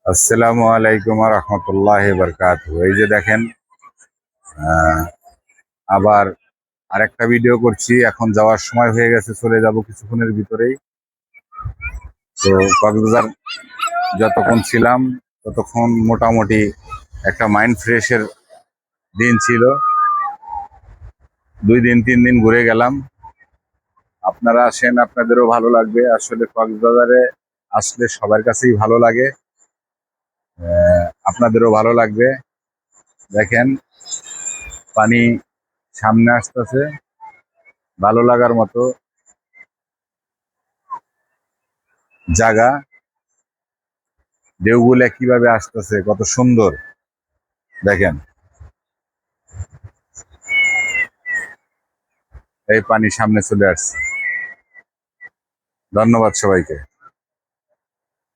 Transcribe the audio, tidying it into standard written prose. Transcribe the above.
আসসালামু আলাইকুম রহমতুল্লাহ বরকাত। এই যে দেখেন, আবার আরেকটা ভিডিও করছি। এখন যাওয়ার সময় হয়ে গেছে, চলে যাব কিছুক্ষণের ভিতরেই। তো কক্সবাজার যতক্ষণ ছিলাম ততক্ষণ মোটামুটি একটা মাইন্ড ফ্রেশের দিন ছিল। 2 দিন 3 দিন ঘুরে গেলাম। আপনারা আসেন, আপনাদেরও ভালো লাগবে। আসলে কক্সবাজারে আসলে সবার কাছেই ভালো লাগে, আপনাদেরও ভালো লাগবে। দেখেন, পানি সামনে আসতেছে, ভালো লাগার মতো জায়গা। ঢেউগুলা কিভাবে আসতেছে, কত সুন্দর দেখেন। এই পানি সামনে চলে আসছে। ধন্যবাদ সবাইকে।